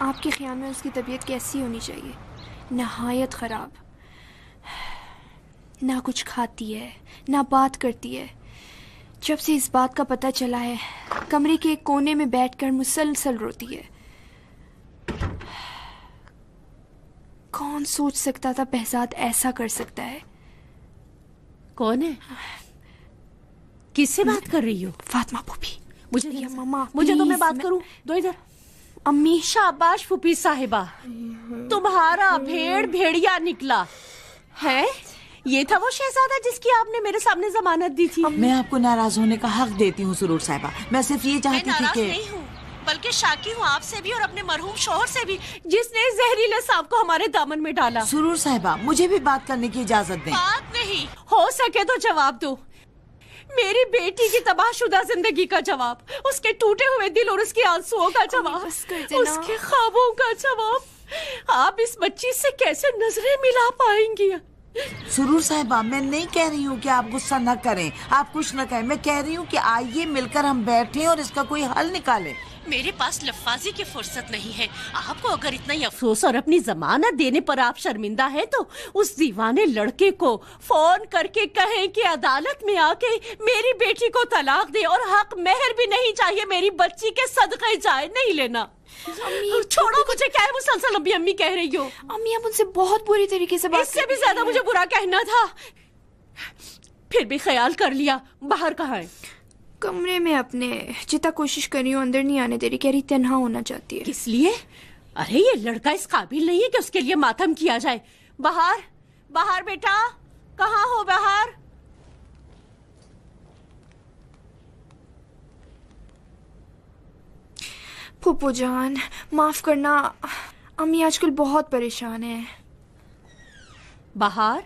आपके ख्याल में उसकी तबीयत कैसी होनी चाहिए? नहायत ख़राब। ना कुछ खाती है, ना बात करती है। जब से इस बात का पता चला है, कमरे के एक कोने में बैठकर मुसलसल रोती है। कौन सोच सकता था behzad ऐसा कर सकता है? कौन है? किससे बात कर रही हो? फातिमा फूफी। मुझे या मम्मा, मुझे तो मैं please, बात करूं। दो इधर। अम्मी। शाबाश फूफी साहिबा, तुम्हारा भेड़ भेड़िया निकला है। ये था वो शहजादा जिसकी आपने मेरे सामने जमानत दी थी। मैं आपको नाराज होने का हक देती हूँ सुरूर साहिबा। मैं सिर्फ ये चाहती थी कि नहीं हूँ, बल्कि शाकी हूँ आपसे भी और अपने मरहूम शोहर से भी, जिसने जहरीले सांप को हमारे दामन में डाला। सुरूर साहिबा, मुझे भी बात करने की इजाजत दें। बात नहीं हो सके तो जवाब दो। मेरी बेटी की तबाहशुदा जिंदगी का जवाब, उसके टूटे हुए दिल और उसके आंसुओं का जवाब, उसके ख्वाबों का जवाब। आप इस बच्ची से कैसे नजरें मिला पाएंगी? सुरूर साहिबा, मैं नहीं कह रही हूँ कि आप गुस्सा न करें, आप कुछ न कहें। मैं कह रही हूँ कि आइए मिलकर हम बैठें और इसका कोई हल निकालें। मेरे पास लफ्फाजी की फुर्सत नहीं है। आपको अगर इतना ही अफसोस और अपनी जमानत देने पर आप शर्मिंदा हैं, तो उस दीवाने लड़के को फोन करके कहें कि अदालत में आके मेरी बेटी को तलाक दे और हक मेहर भी नहीं चाहिए, मेरी बच्ची के सदक़े जाए नहीं लेना। छोड़ो मुझे, क्या है मुसलसल अम्मी अम्मी कह रही हो? अम्मी आप उनसे बहुत बुरी तरीके से बात। इससे भी ज्यादा मुझे बुरा कहना था, फिर भी ख्याल कर लिया। बाहर कहाँ है? कमरे में अपने। जितना कोशिश कर रही हूँ अंदर नहीं आने दे रही, कह रही तन्हा होना चाहती है। किस लिए? अरे ये लड़का इस काबिल नहीं है कि उसके लिए मातम किया जाए। बाहर बाहर बेटा, कहाँ हो? बाहर। फूफो जान माफ करना, अम्मी आजकल बहुत परेशान है। बाहर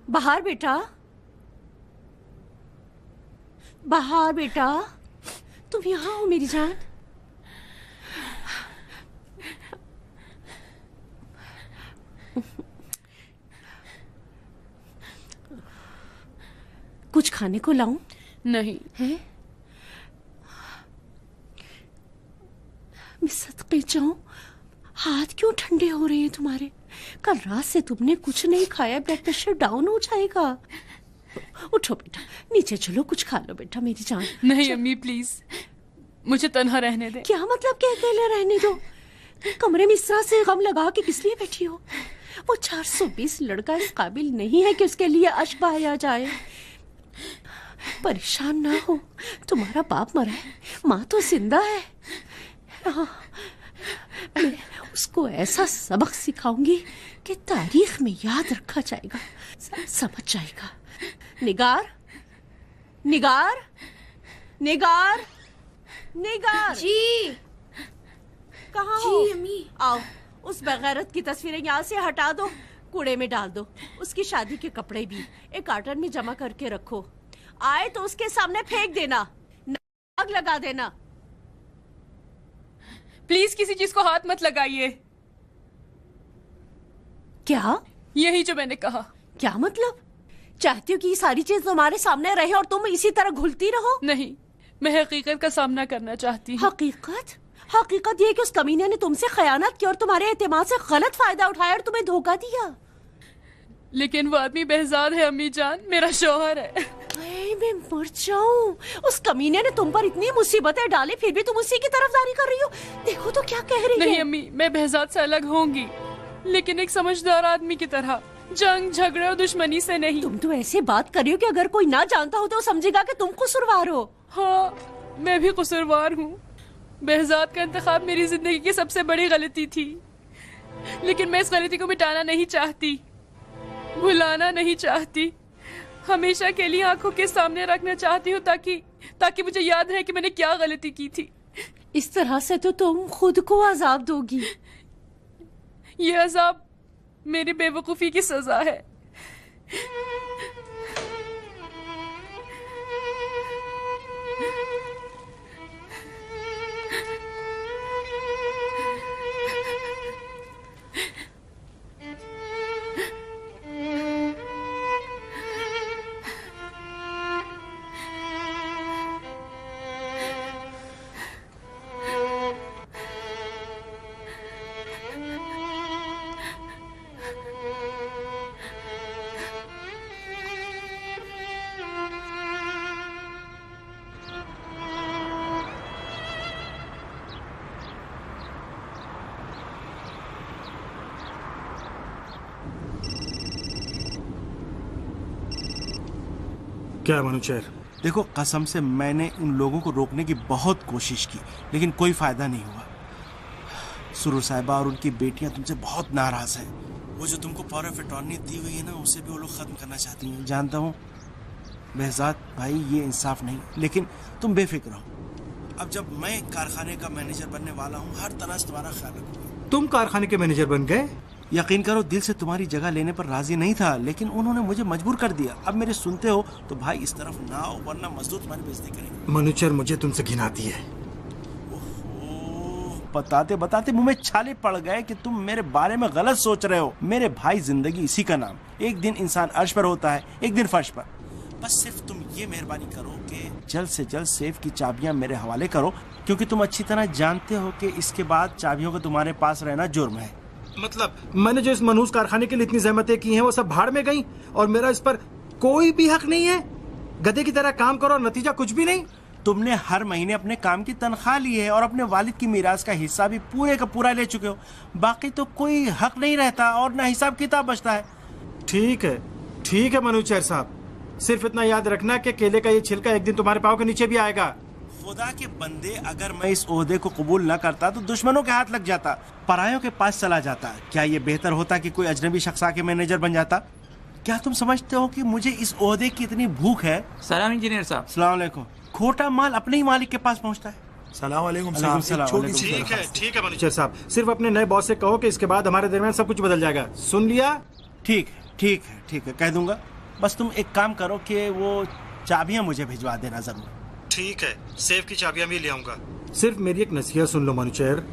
बाहर बेटा, बाहर बेटा, तुम यहाँ हो मेरी जान? कुछ खाने को लाऊं? नहीं है? मैं सदके जाऊं? हाथ क्यों ठंडे हो रहे हैं तुम्हारे? कल रात से तुमने कुछ नहीं खाया, ब्लड प्रेशर डाउन हो जाएगा। उठो बेटा, नीचे चलो, कुछ खा लो बेटा मेरी जान। नहीं अम्मी प्लीज, मुझे तन्हा रहने दे। क्या मतलब कि अकेले रहने दो? कमरे में इस तरह से गम लगा के किस लिए बैठी हो? वो 420 लड़का इस काबिल नहीं है कि उसके लिए अश्क बहाया जाए। परेशान ना हो, तुम्हारा बाप मरा है, माँ तो जिंदा है। मैं उसको ऐसा सबक सिखाऊंगी कि तारीख में याद रखा जाएगा, समझ जाएगा। निगार, निगार, निगार, निगार जी। कहाँ जी हो? अम्मी। आओ, उस बेगैरत की तस्वीरें यहाँ से हटा दो, कूड़े में डाल दो। उसकी शादी के कपड़े भी एक कार्टन में जमा करके रखो। आए तो उसके सामने फेंक देना, आग लगा देना। प्लीज किसी चीज को हाथ मत लगाइए। क्या? यही जो मैंने कहा। क्या मतलब? चाहती हो कि ये सारी चीज तुम्हारे सामने रहे और तुम इसी तरह घुलती रहो? नहीं, मैं हकीकत का सामना करना चाहती हूँ। हकीकत? हकीकत ये कि उस कमीने ने तुमसे खयानत की और तुम्हारे एतमाद से गलत फायदा उठाया और तुम्हें धोखा दिया। लेकिन वो आदमी बेहजाद है अम्मी जान, मेरा शौहर है। मैं मर जाऊं। उस कमीने ने तुम पर इतनी मुसीबतें डाली, फिर भी तुम उसी की तरफदारी कर रही हो। देखो तो क्या कह रही है। नहीं अम्मी, मैं बेहजाद से अलग होंगी, लेकिन एक समझदार आदमी की तरह, जंग झगड़े और दुश्मनी से नहीं। तुम तो ऐसे बात कर रही हो कि अगर कोई ना जानता हो तो समझेगा कि तुम कसूरवार हो। हाँ, मैं भी कसूरवार हूँ। बेहजाद का इंतखाब मेरी जिंदगी की सबसे बड़ी गलती थी, लेकिन मैं इस गलती को मिटाना नहीं चाहती, भुलाना नहीं चाहती। हमेशा के लिए आंखों के सामने रखना चाहती हूँ, ताकि मुझे याद रहे कि मैंने क्या गलती की थी। इस तरह से तो तुम खुद को अजाब दोगी। ये अजाब मेरी बेवकूफी की सजा है। क्या मनुचेर? देखो, कसम से मैंने उन लोगों को रोकने की बहुत कोशिश की, लेकिन कोई फायदा नहीं हुआ। सुरूर साहिबा और उनकी बेटियां तुमसे बहुत नाराज हैं। वो जो तुमको पावर ऑफ अटॉर्नी दी हुई है ना, उसे भी वो लोग खत्म करना चाहती हैं। जानता हूँ बेहजाद भाई, ये इंसाफ नहीं, लेकिन तुम बेफिक्र हो। अब जब मैं कारखाने का मैनेजर बनने वाला हूँ, हर तरह से तुम्हारा ख्याल रखूंगा। तुम कारखाने के मैनेजर बन गए? यकीन करो, दिल से तुम्हारी जगह लेने पर राजी नहीं था, लेकिन उन्होंने मुझे मजबूर कर दिया। अब मेरे सुनते हो तो भाई इस तरफ ना आओ, वरना मजदूर तुम्हारी बेइज्जती करेंगे। मनुचेर, मुझे तुमसे घिन आती है। बताते बताते मुंह में छाले पड़ गए कि तुम मेरे बारे में गलत सोच रहे हो। मेरे भाई, जिंदगी इसी का नाम। एक दिन इंसान अर्श पर होता है, एक दिन फर्श पर। बस सिर्फ तुम ये मेहरबानी करो कि जल्द से जल्द सेफ की चाबियां मेरे हवाले करो, क्योंकि तुम अच्छी तरह जानते हो कि इसके बाद चाबियों का तुम्हारे पास रहना जुर्म है। मतलब मैंने जो इस मनहूस कारखाने के लिए इतनी जहमतें की हैं, वो सब भाड़ में गई और मेरा इस पर कोई भी हक नहीं है? गधे की तरह काम करो और नतीजा कुछ भी नहीं। तुमने हर महीने अपने काम की तनख्वाह ली है और अपने वालिद की मीरास का हिस्सा भी पूरे का पूरा ले चुके हो। बाकी तो कोई हक नहीं रहता और ना हिसाब किताब बचता है। ठीक है मनुचेर साहब, सिर्फ इतना याद रखना कि केले का ये छिलका एक दिन तुम्हारे पाँव के नीचे भी आएगा। खुदा के बंदे, अगर मैं इस ओहदे को कबूल न करता तो दुश्मनों के हाथ लग जाता, परायों के पास चला जाता। क्या ये बेहतर होता कि कोई अजनबी शख्स आके मैनेजर बन जाता? क्या तुम समझते हो कि मुझे इस ओहदे की इतनी भूख है? सलाम इंजीनियर साहब। अस्सलाम वालेकुम। खोटा माल अपने ही मालिक के पास पहुंचता है। सलाम वालेकुम सलाम। ठीक है मनुचेर साहब, सिर्फ अपने नए बॉस से कहो कि इसके बाद हमारे दरमियान सब कुछ बदल जाएगा। सुन लिया? ठीक है, कह दूंगा। बस तुम एक काम करो कि वो चाबियां मुझे भिजवा देना जरूर। ठीक है, सेफ की चाबियां भी ले आऊंगा। सिर्फ मेरी एक नसीहत सुन लो मनुचेर,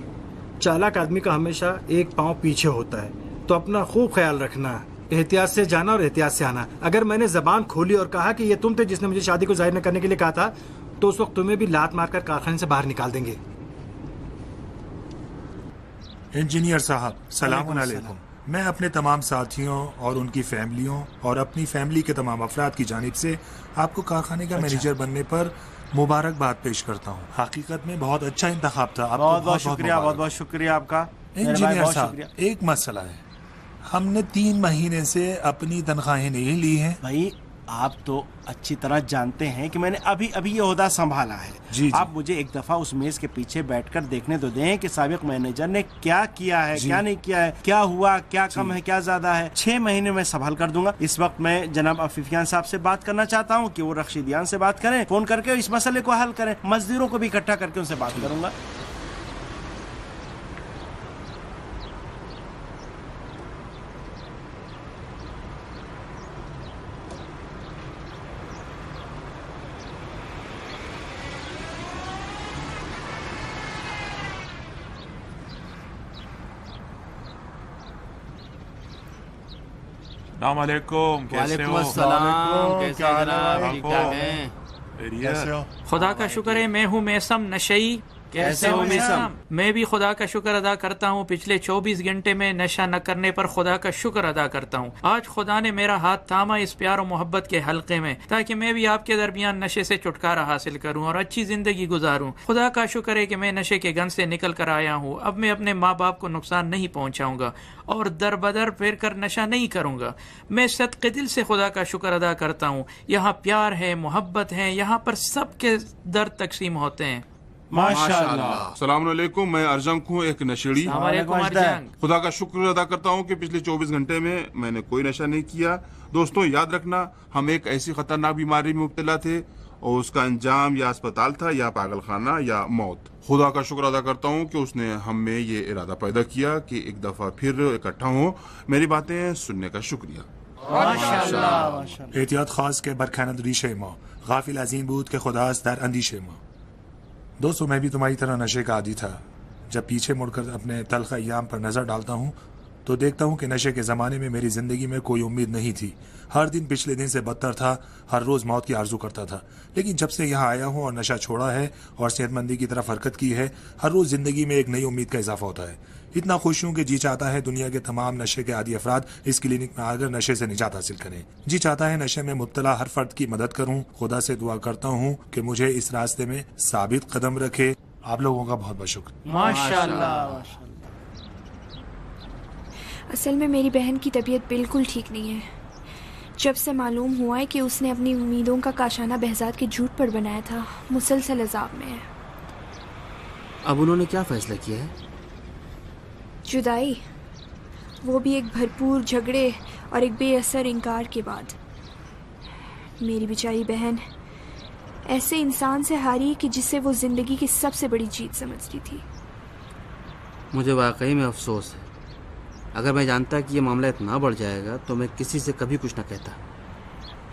चालाक आदमी का हमेशा एक पाँव पीछे होता है, तो अपना खूब ख्याल रखना। एहतियात से जाना और एहतियात से आना। अगर मैंने जबान खोली और कहा कि ये तुम थे जिसने मुझे शादी को जाहिर न करने के लिए कहा था, तो उस वक्त तुम्हें भी लात मारकर कारखाने से बाहर निकाल देंगे। इंजीनियर साहब, सलाम अलैकुम। मैं अपने तमाम साथियों और उनकी फैमिलियों और अपनी फैमिली के तमाम अफराद की जानिब से आपको कारखाने का मैनेजर बनने पर मुबारकबाद पेश करता हूँ। हकीकत में बहुत अच्छा इंतखाब था। बहुत बहुत शुक्रिया आपका। इंजीनियर साहब, एक मसला है, हमने 3 महीने से अपनी तनख्वाहें नहीं ली हैं। भाई, आप तो अच्छी तरह जानते हैं कि मैंने अभी ये ओहदा संभाला है। जी। आप मुझे एक दफा उस मेज के पीछे बैठकर देखने तो दें कि साबिक मैनेजर ने क्या किया है, क्या नहीं किया है, क्या हुआ, क्या कम है, क्या ज्यादा है। 6 महीने में संभाल कर दूंगा। इस वक्त मैं जनाब अफीफियान साहब से बात करना चाहता हूँ कि वो रशीदियान से बात करें, फोन करके इस मसले को हल करें। मजदूरों को भी इकट्ठा करके उनसे बात करूंगा। अस्सलामुअलैकुम, कैसे हो? कैसे जनाब? ठीक-ठाक हैं? खुदा का शुक्र है, मैं हूँ मैसम नशई। कैसे हो मैसम? मैं भी खुदा का शुक्र अदा करता हूँ। पिछले 24 घंटे में नशा न करने पर खुदा का शुक्र अदा करता हूँ। आज खुदा ने मेरा हाथ थामा इस प्यार और मोहब्बत के हल्के में, ताकि मैं भी आपके दरमियान नशे से छुटकारा हासिल करूँ और अच्छी जिंदगी गुजारूँ। खुदा का शुक्र है कि मैं नशे के गंज से निकल कर आया हूँ। अब मैं अपने माँ बाप को नुकसान नहीं पहुँचाऊंगा और दर बदर फिर कर नशा नहीं करूँगा। मैं सदके दिल से खुदा का शुक्र अदा करता हूँ। यहाँ प्यार है, मोहब्बत है, यहाँ पर सबके दर्द तकसीम होते हैं। माशाअल्लाह। अस्सलाम वालेकुम, मैं अर्जंग हूँ, एक नशेड़ी। खुदा का शुक्र अदा करता हूँ कि पिछले 24 घंटे में मैंने कोई नशा नहीं किया। दोस्तों, याद रखना, हम एक ऐसी खतरनाक बीमारी में मुब्तला थे और उसका अंजाम या अस्पताल था या पागल खाना या मौत। खुदा का शुक्र अदा करता हूँ कि उसने हम में ये इरादा पैदा किया कि एक दफा फिर इकट्ठा हो। मेरी बातें सुनने का शुक्रिया। एहतियात खास के बरखानत रीशे माँ, गाफिल अजीम बूद के खुदास दर अंदीशे माँ। दोस्तों, मैं भी तुम्हारी तरह नशे का आदी था। जब पीछे मुड़कर अपने तल्ख अय्याम पर नजर डालता हूँ तो देखता हूँ कि नशे के ज़माने में मेरी ज़िंदगी में कोई उम्मीद नहीं थी। हर दिन पिछले दिन से बदतर था, हर रोज़ मौत की आरजू करता था। लेकिन जब से यहाँ आया हूँ और नशा छोड़ा है और सेहतमंदी की तरफ हरकत की है, हर रोज़ ज़िंदगी में एक नई उम्मीद का इजाफा होता है। इतना खुश हूँ कि जी चाहता है दुनिया के तमाम नशे के आदी अफराद इस क्लिनिक में आकर नशे से निजात हासिल करें। जी चाहता है नशे में मुब्तला हर फर्द की मदद करूँ। खुदा से दुआ करता हूँ कि मुझे इस रास्ते में साबित कदम रखे। आप लोगों का बहुत बहुत शुक्र। माशाअल्लाह। असल में मेरी बहन की तबीयत बिल्कुल ठीक नहीं है। जब से मालूम हुआ है कि उसने अपनी उम्मीदों का काशाना बहजाद के झूठ पर बनाया था, मुसलसल अजाब में है। अब उन्होंने क्या फैसला किया है? जुदाई, वो भी एक भरपूर झगड़े और एक बेअसर इनकार के बाद। मेरी बेचारी बहन ऐसे इंसान से हारी कि जिसे वो जिंदगी की सबसे बड़ी जीत समझती थी। मुझे वाकई में अफसोस है। अगर मैं जानता कि ये मामला इतना बढ़ जाएगा तो मैं किसी से कभी कुछ न कहता।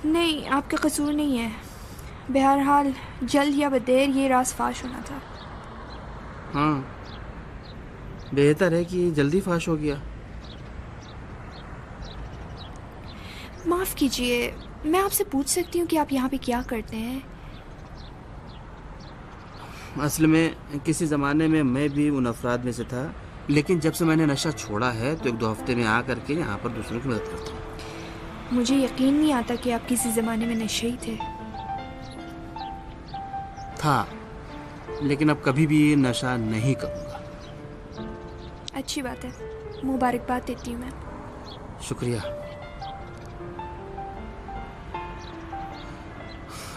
नहीं, आपका कसूर नहीं है। बहरहाल जल्द या बदेर ये राज फाश होना था। हाँ, बेहतर है कि जल्दी फाश हो गया। माफ कीजिए, मैं आपसे पूछ सकती हूँ कि आप यहाँ पे क्या करते हैं? असल में किसी ज़माने में मैं भी उन अफराद में से था, लेकिन जब से मैंने नशा छोड़ा है तो 1-2 हफ्ते में आ करके यहाँ पर दूसरों की मदद करता हूँ। मुझे यकीन नहीं आता कि आप किसी ज़माने में नशे थे। था, लेकिन अब कभी भी नशा नहीं करूँगा। अच्छी बात है, मुबारकबाद देती हूँ मैं। शुक्रिया।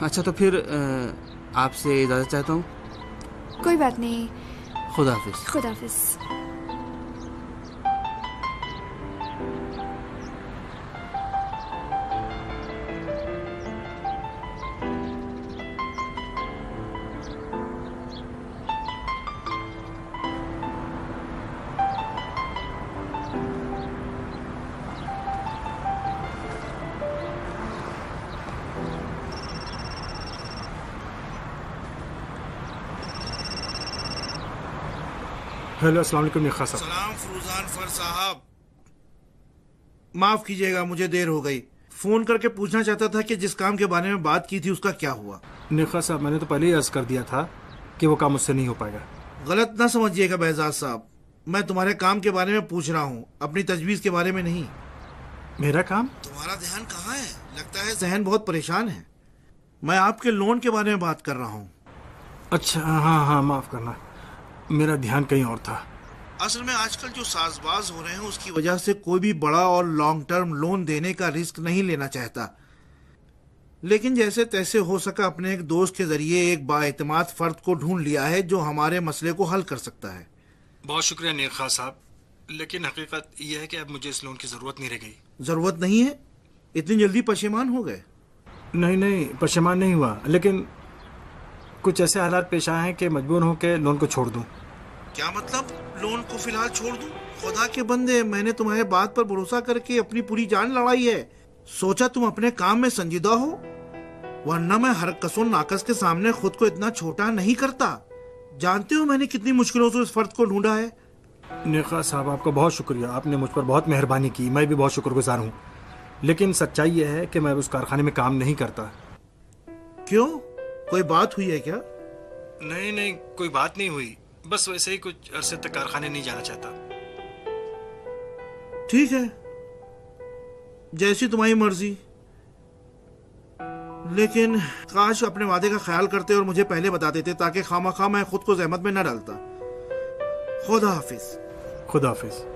अच्छा, तो फिर आपसे इजाज़त चाहता हूँ। कोई बात नहीं। खुदा हाफिज। खुदा हाफिज। हेलो, अस्सलाम वालेकुम निखा साहब। सलाम फरूजान फर साहब। माफ कीजिएगा, मुझे देर हो गई। फोन करके पूछना चाहता था कि जिस काम के बारे में बात की थी उसका क्या हुआ। निखा साहब, मैंने तो पहले ही अर्ज कर दिया था कि वो काम मुझसे नहीं हो पाएगा। गलत ना समझिएगा बहजाद साहब, मैं तुम्हारे काम के बारे में पूछ रहा हूँ, अपनी तजवीज के बारे में नहीं। मेरा काम? तुम्हारा ध्यान कहाँ है? लगता है जहन बहुत परेशान है। मैं आपके लोन के बारे में बात कर रहा हूँ। अच्छा, हाँ हाँ, माफ करना, मेरा ध्यान कहीं और था। असल में आजकल जो साजबाज हो रहे हैं उसकी वजह से कोई भी बड़ा और लॉन्ग टर्म लोन देने का रिस्क नहीं लेना चाहता, लेकिन जैसे तैसे हो सका अपने एक दोस्त के जरिए एक बाएतमाद फर्द को ढूंढ लिया है जो हमारे मसले को हल कर सकता है। बहुत शुक्रिया नेखा साहब, लेकिन हकीकत यह है कि अब मुझे इस लोन की जरूरत नहीं रह गई। जरूरत नहीं है? इतनी जल्दी पशेमान हो गए? नहीं नहीं, पशेमान नहीं हुआ, लेकिन कुछ ऐसे हालात पेश आए हैं कि मजबूर हूँ कि लोन को छोड़ दूँ। क्या मतलब लोन को फिलहाल छोड़ दूं? खुदा के बंदे, मैंने तुम्हारे बात पर भरोसा करके अपनी पूरी जान लड़ाई है। सोचा तुम अपने काम में संजीदा हो, वरना मैं हर कसो नाकस के सामने खुद को इतना छोटा नहीं करता। जानते हो मैंने कितनी मुश्किलों से इस फर्द को ढूंढा है। नेखा साहब, आपका बहुत शुक्रिया, आपने मुझ पर बहुत मेहरबानी की, मैं भी बहुत शुक्रगुजार हूँ। लेकिन सच्चाई यह है कि मैं उस कारखाने में काम नहीं करता। क्यों, कोई बात हुई है क्या? नहीं नहीं, कोई बात नहीं हुई, बस वैसे ही कुछ अरसे तक कारखाने नहीं जाना चाहता। ठीक है, जैसी तुम्हारी मर्जी, लेकिन काश अपने वादे का ख्याल करते और मुझे पहले बता देते ताकि खामखा मैं खुद को जहमत में न डालता। खुदा हाफिज। खुदा हाफिज।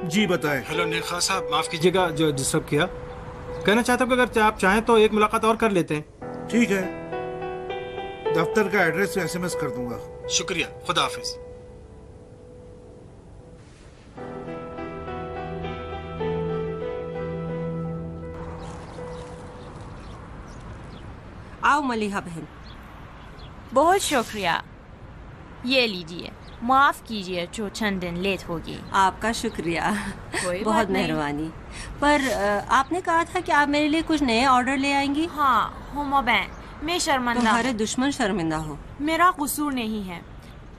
जी बताएं। हेलो नेखा साहब, माफ कीजिएगा जो डिस्टर्ब किया। कहना चाहता हूँ कि अगर आप चाहें तो एक मुलाकात और कर लेते हैं। ठीक है, दफ्तर का एड्रेस SMS कर दूंगा। शुक्रिया, खुदा हाफिज। आओ मलिहा बहन। बहुत शुक्रिया, ये लीजिए। माफ कीजिए जो चंद दिन लेट होगी। आपका शुक्रिया, कोई बहुत बात नहीं। मेहरबानी। पर आपने कहा था कि आप मेरे लिए कुछ नए ऑर्डर ले आएंगी। हाँ, हुमा बहन, मैं शर्मिंदा तुम्हारे दुश्मन शर्मिंदा हो। मेरा कसूर नहीं है।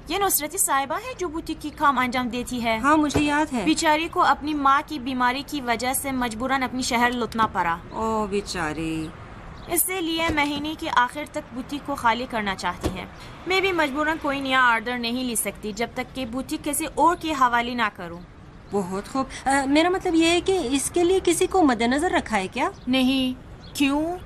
ये नुसरती साहिबा है जो बुटीक की काम अंजाम देती है। हाँ मुझे याद है। बेचारी को अपनी माँ की बीमारी की वजह से मजबूरन अपनी शहर लुटना पड़ा। ओ बेचारी। इसलिए महीने के आखिर तक बुटीक को खाली करना चाहती है। मैं भी मजबूरन कोई नया ऑर्डर नहीं ले सकती जब तक कि बुटीक किसी और के हवाले ना करूं। बहुत खूब। मेरा मतलब ये है कि इसके लिए किसी को मद्देनजर रखा है क्या? नहीं। क्यों?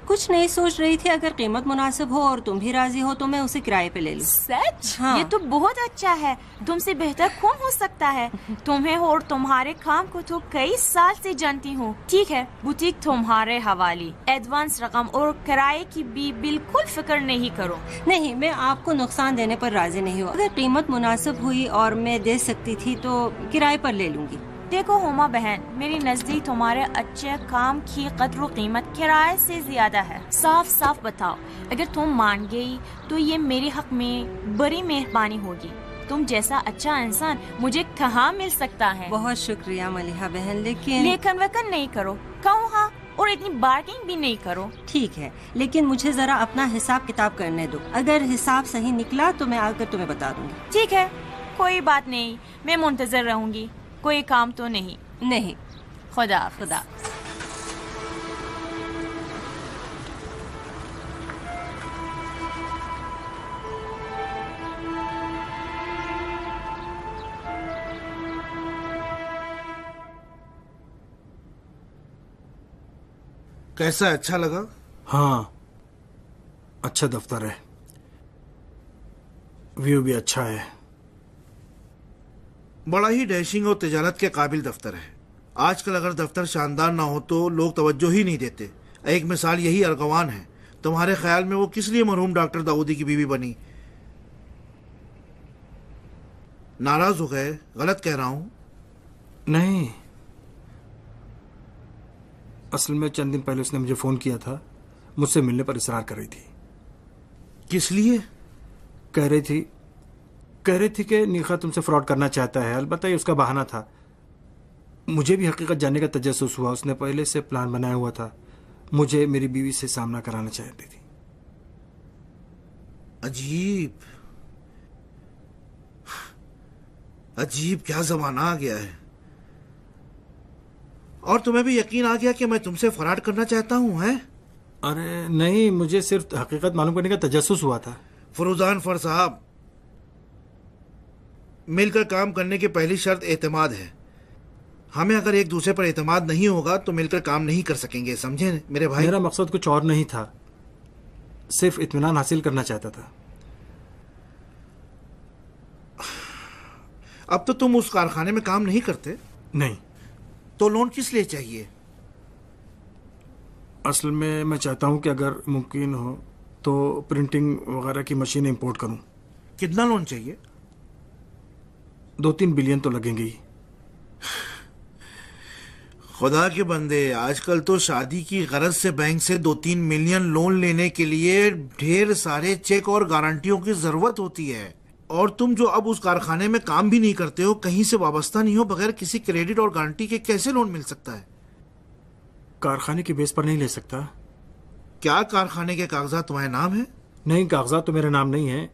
कुछ नहीं, सोच रही थी अगर कीमत मुनासिब हो और तुम भी राजी हो तो मैं उसे किराए पे ले लूं। सच? हाँ। ये तो बहुत अच्छा है। तुमसे बेहतर कौन हो सकता है? तुम्हें और तुम्हारे काम को तो कई साल से जानती हूँ। ठीक है, बुटीक तुम्हारे हवाले। एडवांस रकम और किराए की भी बिल्कुल फिक्र नहीं करो। नहीं, मैं आपको नुकसान देने पर राजी नहीं हूँ। अगर कीमत मुनासिब हुई और मैं दे सकती थी तो किराए पर ले लूंगी। देखो हुमा बहन, मेरे नजदीक तुम्हारे अच्छे काम की कद्र कीमत किराए से ज्यादा है। साफ साफ बताओ, अगर तुम मान गई तो ये मेरे हक में बड़ी मेहरबानी होगी। तुम जैसा अच्छा इंसान मुझे कहाँ मिल सकता है? बहुत शुक्रिया मलिहा बहन, लेकिन वकन नहीं करो, कहो हाँ, और इतनी बार्गिंग भी नहीं करो। ठीक है, लेकिन मुझे जरा अपना हिसाब किताब करने दो। अगर हिसाब सही निकला तो मैं आकर तुम्हें बता दूंगी। ठीक है, कोई बात नहीं, मैं मुंतजर रहूंगी। कोई काम तो नहीं? नहीं। खुदा खुदा। कैसा, अच्छा लगा? हाँ, अच्छा दफ्तर है, व्यू भी अच्छा है। बड़ा ही डैशिंग और तिजारत के काबिल दफ्तर है। आजकल अगर दफ्तर शानदार ना हो तो लोग तवज्जो ही नहीं देते। एक मिसाल यही अर्गवान है। तुम्हारे ख्याल में वो किस लिए मरहूम डॉक्टर दाऊदी की बीवी बनी? नाराज हो गए? गलत कह रहा हूं? नहीं, असल में चंद दिन पहले उसने मुझे फोन किया था, मुझसे मिलने पर इसरार कर रही थी। किस लिए? कह रही थी कि नीखा तुमसे फ्रॉड करना चाहता है। अलबत्ता ये उसका बहाना था। मुझे भी हकीकत जानने का तजस्सुस हुआ। उसने पहले से प्लान बनाया हुआ था, मुझे मेरी बीवी से सामना कराना चाहती थी। अजीब अजीब, क्या जमाना आ गया है। और तुम्हें भी यकीन आ गया कि मैं तुमसे फ्रॉड करना चाहता हूं, है? अरे नहीं, मुझे सिर्फ हकीकत मालूम करने का तजस्सुस हुआ था। फरूजान फर साहब, मिलकर काम करने की पहली शर्त एतमाद है। हमें अगर एक दूसरे पर एतमाद नहीं होगा तो मिलकर काम नहीं कर सकेंगे, समझे मेरे भाई? मेरा मकसद कुछ और नहीं था, सिर्फ इत्मीनान हासिल करना चाहता था। अब तो तुम उस कारखाने में काम नहीं करते? नहीं। तो लोन किस लिए चाहिए? असल में मैं चाहता हूं कि अगर मुमकिन हो तो प्रिंटिंग वगैरह की मशीन इंपोर्ट करूं। कितना लोन चाहिए? 2-3 बिलियन तो लगेंगे ही। खुदा के बंदे, आजकल तो शादी की गरज से बैंक से 2-3 मिलियन लोन लेने के लिए ढेर सारे चेक और गारंटियों की जरूरत होती है। और तुम जो अब उस कारखाने में काम भी नहीं करते हो, कहीं से वाबस्ता नहीं हो, बगैर किसी क्रेडिट और गारंटी के कैसे लोन मिल सकता है? कारखाने की बेस पर नहीं ले सकता। क्या कारखाने के कागजात तुम्हारे नाम है? नहीं, कागजात तो मेरे नाम नहीं है,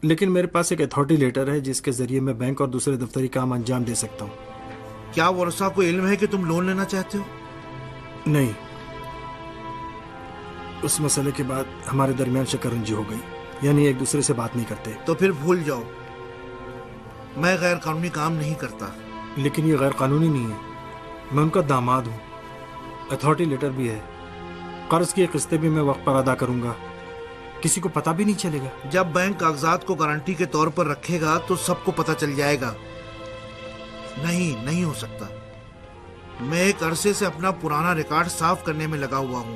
लेकिन मेरे पास एक अथॉरिटी लेटर है जिसके जरिए मैं बैंक और दूसरे दफ्तरी काम अंजाम दे सकता हूँ। क्या वर्षा को इल्म है कि तुम लोन लेना चाहते हो? नहीं, उस मसले के बाद हमारे दरमियान शकरंजी हो गई, यानी एक दूसरे से बात नहीं करते। तो फिर भूल जाओ, मैं गैर कानूनी काम नहीं करता। लेकिन ये गैर कानूनी नहीं है, मैं उनका दामाद हूँ, अथॉरिटी लेटर भी है, कर्ज की किस्तें भी मैं वक्त पर अदा करूंगा, किसी को पता भी नहीं चलेगा। जब बैंक कागजात को गारंटी के तौर पर रखेगा तो सबको पता चल जाएगा। नहीं हो सकता। मैं एक अरसे से अपना पुराना रिकॉर्ड साफ करने में लगा हुआ हूं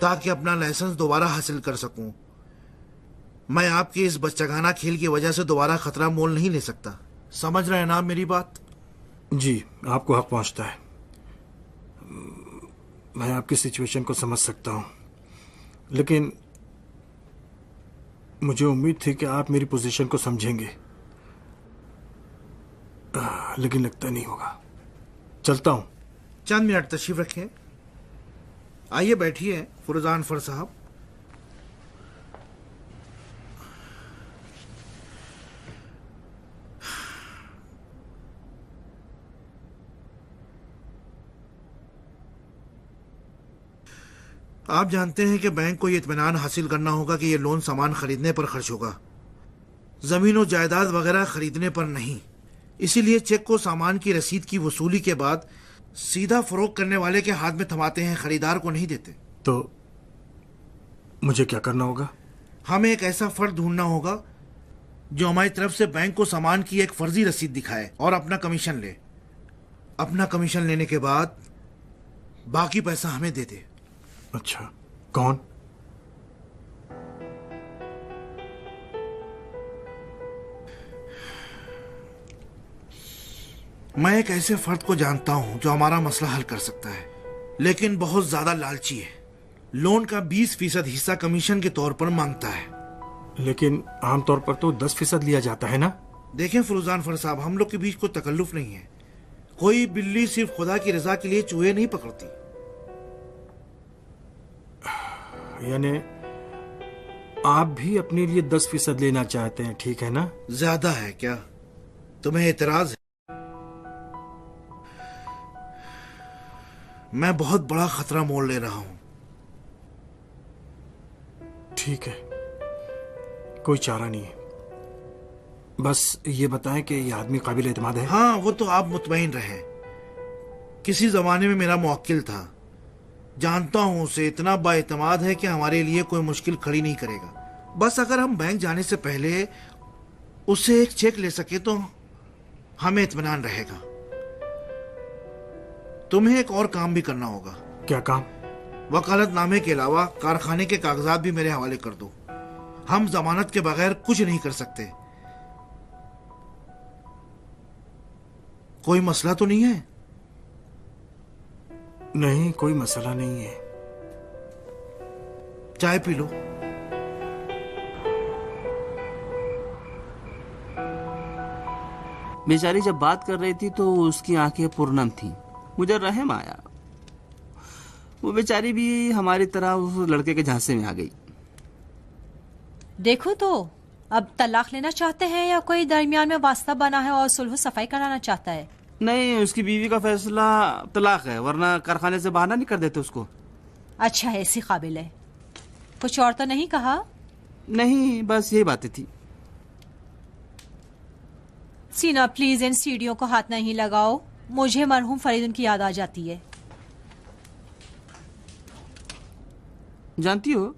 ताकि अपना लाइसेंस दोबारा हासिल कर सकूं। मैं आपके इस बच्चागाना खेल की वजह से दोबारा खतरा मोल नहीं ले सकता। समझ रहे हैं ना मेरी बात? जी, आपको हक पहुंचता है। मैं आपकी सिचुएशन को समझ सकता हूं, लेकिन मुझे उम्मीद थी कि आप मेरी पोजीशन को समझेंगे, लेकिन लगता नहीं होगा। चलता हूं। चंद मिनट तशरीफ रखें। आइए बैठिए फुरजान फर साहब। आप जानते हैं कि बैंक को ये इत्मीनान हासिल करना होगा कि ये लोन सामान खरीदने पर खर्च होगा, जमीन और जायदाद वगैरह खरीदने पर नहीं। इसीलिए चेक को सामान की रसीद की वसूली के बाद सीधा फरोख्त करने वाले के हाथ में थमाते हैं, खरीदार को नहीं देते। तो मुझे क्या करना होगा? हमें एक ऐसा फर्द ढूंढना होगा जो हमारी तरफ से बैंक को सामान की एक फर्जी रसीद दिखाए और अपना कमीशन ले। अपना कमीशन लेने के बाद बाकी पैसा हमें दे दे। अच्छा, कौन? मैं एक ऐसे फर्द को जानता हूं जो हमारा मसला हल कर सकता है, लेकिन बहुत ज्यादा लालची है। लोन का 20% हिस्सा कमीशन के तौर पर मांगता है। लेकिन आमतौर पर तो 10% लिया जाता है ना? देखें फुरजान फर साहब, हम लोग के बीच कोई तकल्लुफ नहीं है। कोई बिल्ली सिर्फ खुदा की रजा के लिए चूहे नहीं पकड़ती। यानी आप भी अपने लिए 10% लेना चाहते हैं, ठीक है ना? ज्यादा है क्या? तुम्हें एतराज है? मैं बहुत बड़ा खतरा मोल ले रहा हूं। ठीक है, कोई चारा नहीं है। बस ये बताएं कि ये आदमी काबिल एतमाद है? हाँ, वो तो आप मुतमईन रहें। किसी जमाने में मेरा मुवक्किल था, जानता हूं उसे। इतना बाएतमाद है कि हमारे लिए कोई मुश्किल खड़ी नहीं करेगा। बस अगर हम बैंक जाने से पहले उससे एक चेक ले सके तो हमें इत्मीनान रहेगा। तुम्हें एक और काम भी करना होगा। क्या काम? वकालतनामे के अलावा कारखाने के कागजात भी मेरे हवाले कर दो। हम जमानत के बगैर कुछ नहीं कर सकते। कोई मसला तो नहीं है? नहीं, कोई मसला नहीं है। चाय पी लो। बेचारी जब बात कर रही थी तो उसकी आंखें पूर्णम थीं। मुझे रहम आया। वो बेचारी भी हमारी तरह उस लड़के के झांसे में आ गई। देखो तो, अब तलाक लेना चाहते हैं या कोई दरमियान में वास्ता बना है और सुलह सफाई कराना चाहता है? नहीं, उसकी बीवी का फैसला तलाक है, वरना कारखाने से बाहर नहीं कर देते उसको। अच्छा है, ऐसी काबिल है। कुछ और तो नहीं कहा? नहीं, बस यही बातें थी। सीना प्लीज इन सीढ़ियों को हाथ नहीं लगाओ, मुझे मरहूम फरीदुन की याद आ जाती है। जानती हो,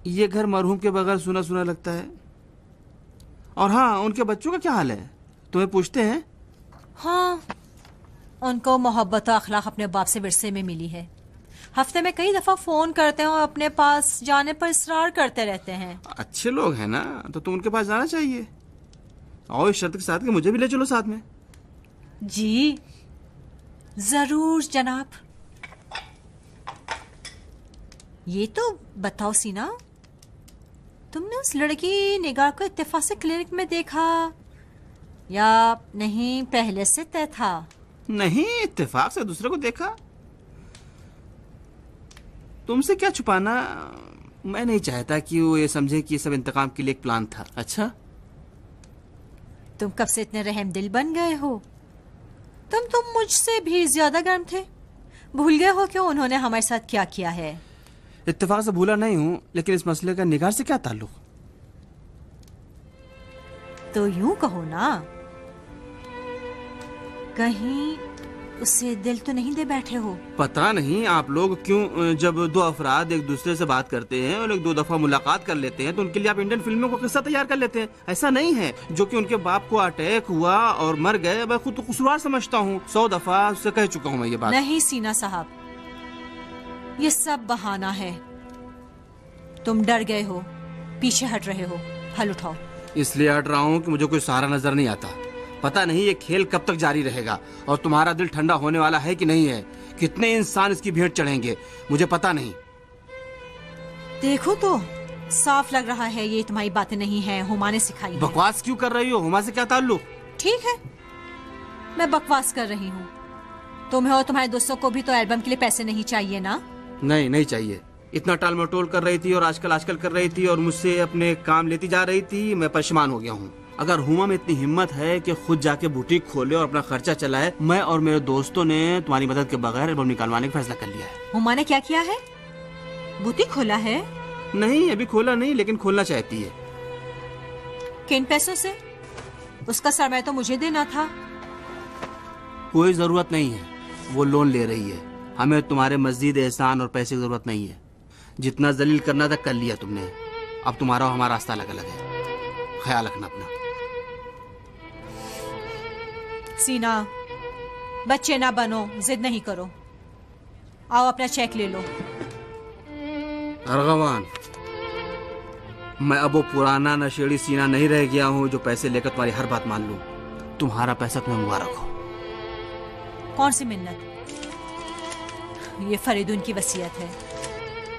ये घर मरहूम के बगैर सुना सुना लगता है। और हाँ, उनके बच्चों का क्या हाल है? तुम्हें पूछते हैं? हाँ, उनको मोहब्बत और अखलाक अपने बाप से विरसे में मिली है। हफ्ते में कई दफा फोन करते हैं और अपने पास जाने पर इसरार करते रहते हैं। अच्छे लोग हैं ना, तो तुम उनके पास जाना चाहिए। और इस शर्त के साथ कि मुझे भी ले चलो साथ में। जी जरूर जनाब। ये तो बताओ सीना, तुमने उस लड़की निगाह को इत्तेफाक से क्लिनिक में देखा या नहीं पहले से तय था? नहीं, इत्तेफाक से दूसरे को देखा। तुमसे क्या छुपाना। मैं नहीं चाहता कि वो ये समझे कि ये सब इंतकाम के लिए एक प्लान था। अच्छा, तुम कब से इतने रहम दिल बन गए हो? तुम मुझसे भी ज्यादा गर्म थे। भूल गए हो क्यों उन्होंने हमारे साथ क्या किया है? इत्तेफाक से भूला नहीं हूं, लेकिन इस मसले का निगाह से क्या ताल्लुक? तो यूं कहो ना, कहीं उससे दिल तो नहीं दे बैठे हो? पता नहीं आप लोग क्यों, जब दो अफराद एक दूसरे से बात करते हैं और एक दो दफा मुलाकात कर लेते हैं तो उनके लिए आप इंडियन फिल्मों को किस्सा तैयार कर लेते हैं। ऐसा नहीं है। जो कि उनके बाप को अटैक हुआ और मर गए, मैं खुद तो कसूरवार समझता हूँ। 100 दफा उससे कह चुका हूँ मैं ये बात। नहीं सीना साहब, ये सब बहाना है। तुम डर गए हो, पीछे हट रहे हो। हल उठाओ। इसलिए हट रहा हूँ कि मुझे कोई सहारा नजर नहीं आता। पता नहीं ये खेल कब तक जारी रहेगा और तुम्हारा दिल ठंडा होने वाला है कि नहीं है। कितने इंसान इसकी भेंट चढ़ेंगे मुझे पता नहीं। देखो तो, साफ लग रहा है ये तुम्हारी बातें नहीं है, हुमा ने सिखाई है। बकवास क्यों कर रही हो? हुमा से क्या ताल्लुक? ठीक है, मैं बकवास कर रही हूँ। तुम्हें और तुम्हारे दोस्तों को भी तो एल्बम के लिए पैसे नहीं चाहिए ना? नहीं नहीं चाहिए। इतना टाल मटोल कर रही थी और आजकल कर रही थी और मुझसे अपने काम लेती जा रही थी, मैं परेशान हो गया हूँ। अगर हुमा में इतनी हिम्मत है कि खुद जाके बुटीक खोले और अपना खर्चा चलाए, मैं और मेरे दोस्तों ने तुम्हारी मदद के बगैर एल्बम निकालवाने का फैसला कर लिया है। हुमा ने क्या किया है? बुटीक खोला है? नहीं, अभी खोला नहीं, लेकिन खोलना चाहती है। किन पैसों से? उसका सरमाया तो मुझे देना था। कोई जरूरत नहीं है, वो लोन ले रही है। हमें तुम्हारे मस्जिद एहसान और पैसे की जरूरत नहीं है। जितना जलील करना था कर लिया तुमने, अब तुम्हारा और हमारा रास्ता अलग अलग है। ख्याल रखना अपना। सीना, बच्चे ना बनो, जिद नहीं करो। आओ अपना चेक ले लो। अर्गवान, मैं अब वो पुराना नशेड़ी सीना नहीं रह गया हूँ जो पैसे लेकर तुम्हारी हर बात मान लूं। तुम्हारा पैसा तुम्हें मुबारक हो। कौन सी मिन्नत? ये फरीदून की वसीयत है।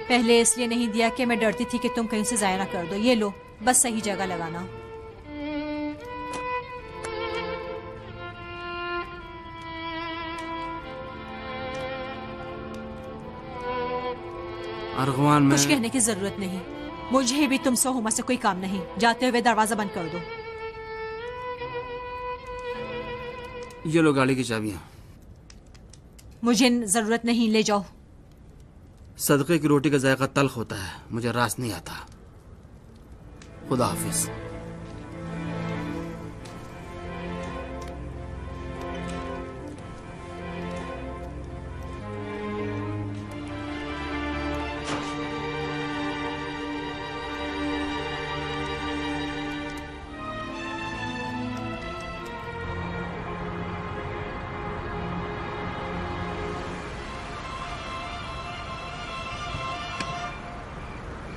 पहले इसलिए नहीं दिया कि मैं डरती थी कि तुम कहीं से जाया ना कर दो। ये लो, बस सही जगह लगाना। अर्गवान, कुछ कहने की जरूरत नहीं। मुझे भी तुमसे हुमा से कोई काम नहीं। जाते हुए दरवाजा बंद कर दो। ये लो गाड़ी की चाबियां। मुझे जरूरत नहीं, ले जाओ। सदक़े की रोटी का जायका तल्ख होता है, मुझे रास नहीं आता। खुदा हाफिज।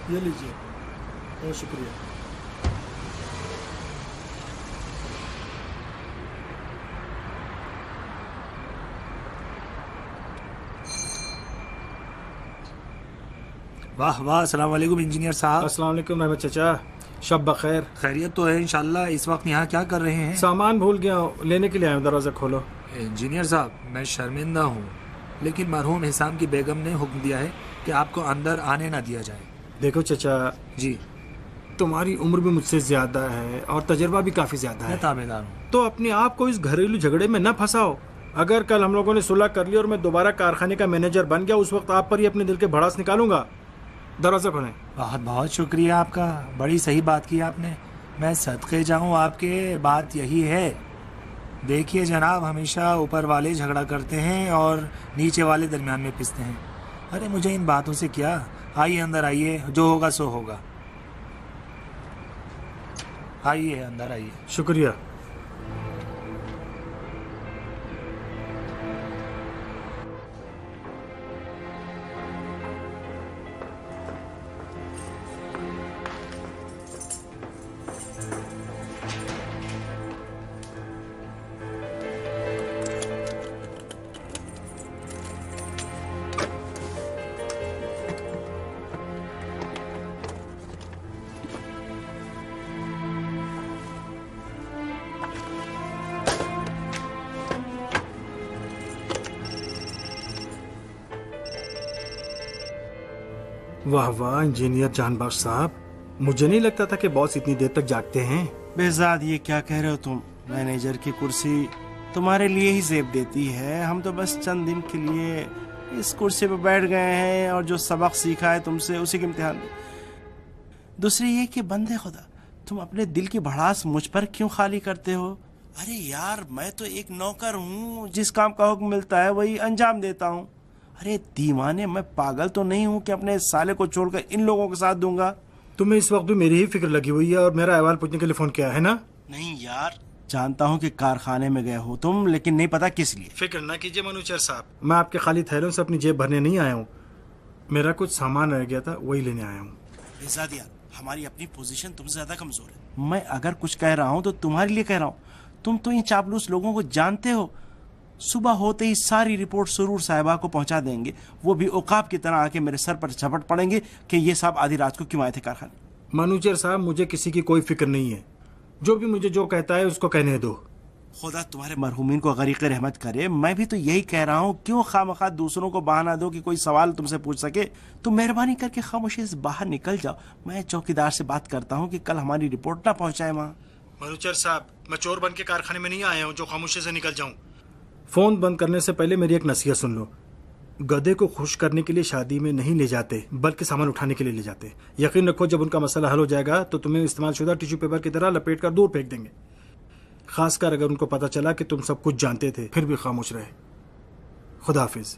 ये लीजिए, बहुत शुक्रिया। वाह वाह, अस्सलाम वालेकुम इंजीनियर साहब। अस्सलाम वालेकुम रहमत चाचा, शब बखैर। खैरियत तो है इंशाल्लाह। इस वक्त यहाँ क्या कर रहे हैं? सामान भूल गया हूँ, लेने के लिए आया हूँ। दरवाजा खोलो। इंजीनियर साहब, मैं शर्मिंदा हूँ, लेकिन मरहूम हिसाम की बेगम ने हुक्म दिया है कि आपको अंदर आने ना दिया जाए। देखो चचा जी, तुम्हारी उम्र भी मुझसे ज्यादा है और तजर्बा भी काफी ज्यादा है। मैं ताबेदार हूँ। तो अपने आप को इस घरेलू झगड़े में न फंसाओ। अगर कल हम लोगों ने सुलह कर ली और मैं दोबारा कारखाने का मैनेजर बन गया, उस वक्त आप पर ही अपने दिल के भड़ास निकालूंगा। दरवाजा खोलें। बहुत बहुत शुक्रिया आपका, बड़ी सही बात की आपने। मैं सदके जाऊँ आपके, बात यही है। देखिए जनाब, हमेशा ऊपर वाले झगड़ा करते हैं और नीचे वाले दरमियान में पिसते हैं। अरे मुझे इन बातों से क्या। आइए अंदर आइए, जो होगा सो होगा। आइए अंदर आइए। शुक्रिया। वाह वाह इंजीनियर जानबख्श साहब, मुझे नहीं लगता था कि बॉस इतनी देर तक जागते हैं। बेजाद, ये क्या कह रहे हो तुम? मैनेजर की कुर्सी तुम्हारे लिए ही जेब देती है। हम तो बस चंद दिन के लिए इस कुर्सी पर बैठ गए हैं और जो सबक सीखा है तुमसे उसी के इम्तिहान दे। दूसरी ये कि बंदे खुदा, तुम अपने दिल की भड़ास मुझ पर क्यों खाली करते हो? अरे यार, मैं तो एक नौकर हूँ, जिस काम का हुक्म मिलता है वही अंजाम देता हूँ। अरे दीवाने, मैं पागल तो नहीं हूँ कि अपने साले को छोड़कर इन लोगों के साथ दूंगा। तुम्हें इस वक्त भी मेरी ही फिक्र लगी हुई है और मेरा अहवाल पूछने के लिए फोन किया है ना? नहीं यार, जानता हूँ कि कारखाने में गए हो तुम, लेकिन नहीं पता किस लिए। फिक्र ना कीजिए मनूचर साहब, मैं आपके खाली थैलों से अपनी जेब भरने नहीं आया हूँ। मेरा कुछ सामान रह गया था, वही लेने आया हूँ। बेजादिया, हमारी अपनी पोजीशन तुमसे ज्यादा कमजोर है। मैं अगर कुछ कह रहा हूँ तो तुम्हारे लिए कह रहा हूँ। तुम तो इन चापलूस लोगों को जानते हो। सुबह होते ही सारी रिपोर्ट सुरूर साहिबा को पहुंचा देंगे। वो भी औकाब की तरह आके मेरे सर पर झपट पड़ेंगे कि ये साहब आधी रात को क्यों आए थे कारखाने। मनूचर साहब, मुझे किसी की कोई फिक्र नहीं है। जो भी मुझे जो कहता है उसको कहने दो। खुदा तुम्हारे मरहूमीन को गरीक रहमत करे। मैं भी तो यही कह रहा हूँ, क्यों खामखा दूसरों को बहाना दो कि कोई सवाल तुमसे पूछ सके। तुम मेहरबानी करके खामोशी से बाहर निकल जाओ। मैं चौकीदार से बात करता हूँ कि कल हमारी रिपोर्ट ना पहुँचाए वहाँ। मनुचर साहब, मैं चोर बन के कारखाने में नहीं आया हूँ जो खामोशी से निकल जाऊँ। फोन बंद करने से पहले मेरी एक नसीहत सुन लो। गधे को खुश करने के लिए शादी में नहीं ले जाते, बल्कि सामान उठाने के लिए ले जाते। यकीन रखो, जब उनका मसला हल हो जाएगा तो तुम्हें इस्तेमाल शुदा टिश्यू पेपर की तरह लपेट कर दूर फेंक देंगे। खासकर अगर उनको पता चला कि तुम सब कुछ जानते थे फिर भी खामोश रहे। खुदा हाफिज।